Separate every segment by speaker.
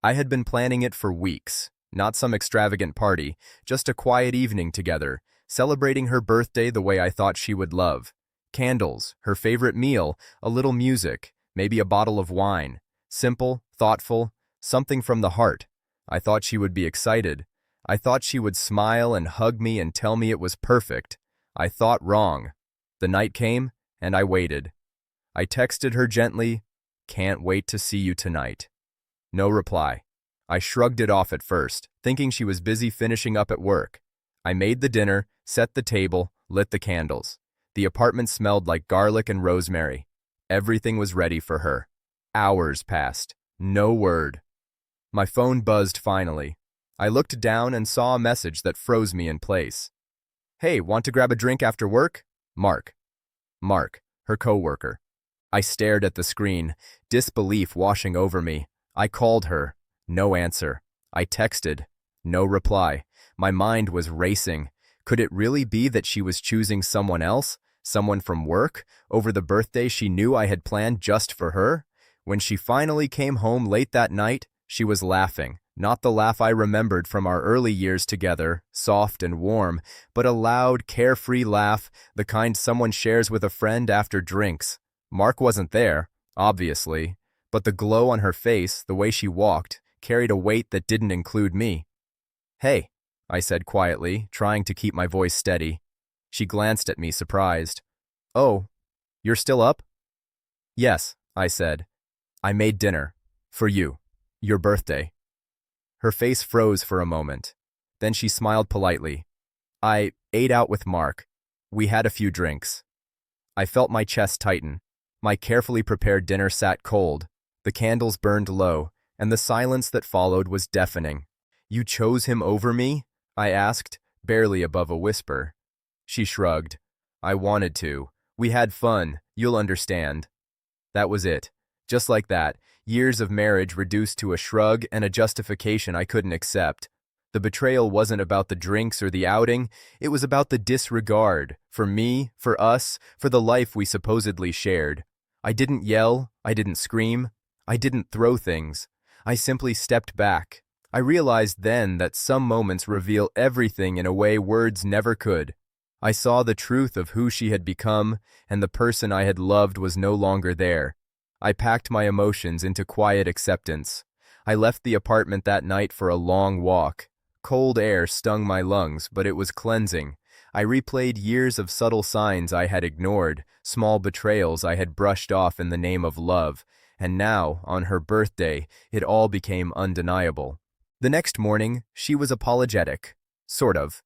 Speaker 1: I had been planning it for weeks, not some extravagant party, just a quiet evening together, celebrating her birthday the way I thought she would love. Candles, her favorite meal, a little music, maybe a bottle of wine. Simple, thoughtful, something from the heart. I thought she would be excited. I thought she would smile and hug me and tell me it was perfect. I thought wrong. The night came, and I waited. I texted her gently, "Can't wait to see you tonight." No reply. I shrugged it off at first, thinking she was busy finishing up at work. I made the dinner, set the table, lit the candles. The apartment smelled like garlic and rosemary. Everything was ready for her. Hours passed. No word. My phone buzzed finally. I looked down and saw a message that froze me in place. "Hey, want to grab a drink after work? Mark." Mark, her coworker. I stared at the screen, disbelief washing over me. I called her. No answer. I texted. No reply. My mind was racing. Could it really be that she was choosing someone else, someone from work, over the birthday she knew I had planned just for her? When she finally came home late that night, she was laughing. Not the laugh I remembered from our early years together, soft and warm, but a loud, carefree laugh, the kind someone shares with a friend after drinks. Mark wasn't there, obviously, but the glow on her face, the way she walked, carried a weight that didn't include me. "Hey," I said quietly, trying to keep my voice steady. She glanced at me, surprised. "Oh, you're still up?" "Yes," I said. "I made dinner. For you. Your birthday." Her face froze for a moment. Then she smiled politely. "I ate out with Mark. We had a few drinks." I felt my chest tighten. My carefully prepared dinner sat cold. The candles burned low, and the silence that followed was deafening. "You chose him over me?" I asked, barely above a whisper. She shrugged. "I wanted to. We had fun. You'll understand." That was it. Just like that, years of marriage reduced to a shrug and a justification I couldn't accept. The betrayal wasn't about the drinks or the outing, it was about the disregard, for me, for us, for the life we supposedly shared. I didn't yell, I didn't scream, I didn't throw things. I simply stepped back. I realized then that some moments reveal everything in a way words never could. I saw the truth of who she had become, and the person I had loved was no longer there. I packed my emotions into quiet acceptance. I left the apartment that night for a long walk. Cold air stung my lungs, but it was cleansing. I replayed years of subtle signs I had ignored, small betrayals I had brushed off in the name of love, and now, on her birthday, it all became undeniable. The next morning, she was apologetic. Sort of.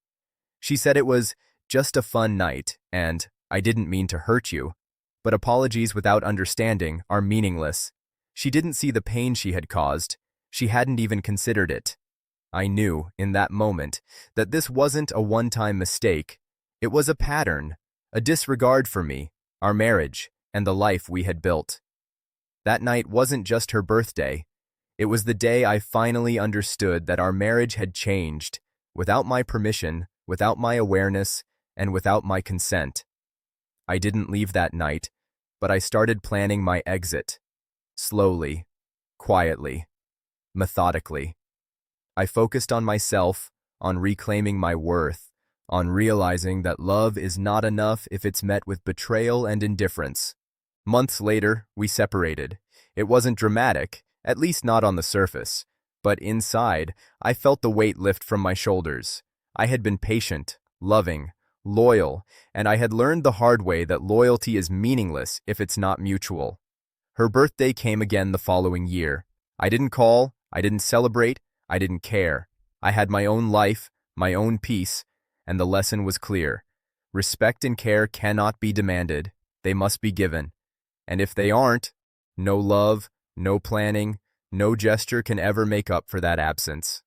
Speaker 1: She said it was just a fun night, and "I didn't mean to hurt you." But apologies without understanding are meaningless. She didn't see the pain she had caused. She hadn't even considered it. I knew, in that moment, that this wasn't a one-time mistake. It was a pattern, a disregard for me, our marriage, and the life we had built. That night wasn't just her birthday. It was the day I finally understood that our marriage had changed, without my permission, without my awareness, and without my consent. I didn't leave that night, but I started planning my exit. Slowly, quietly, methodically. I focused on myself, on reclaiming my worth, on realizing that love is not enough if it's met with betrayal and indifference. Months later, we separated. It wasn't dramatic, at least not on the surface, but inside, I felt the weight lift from my shoulders. I had been patient, loving, loyal, and I had learned the hard way that loyalty is meaningless if it's not mutual. Her birthday came again the following year. I didn't call, I didn't celebrate, I didn't care. I had my own life, my own peace, and the lesson was clear. Respect and care cannot be demanded, they must be given. And if they aren't, no love, no planning, no gesture can ever make up for that absence.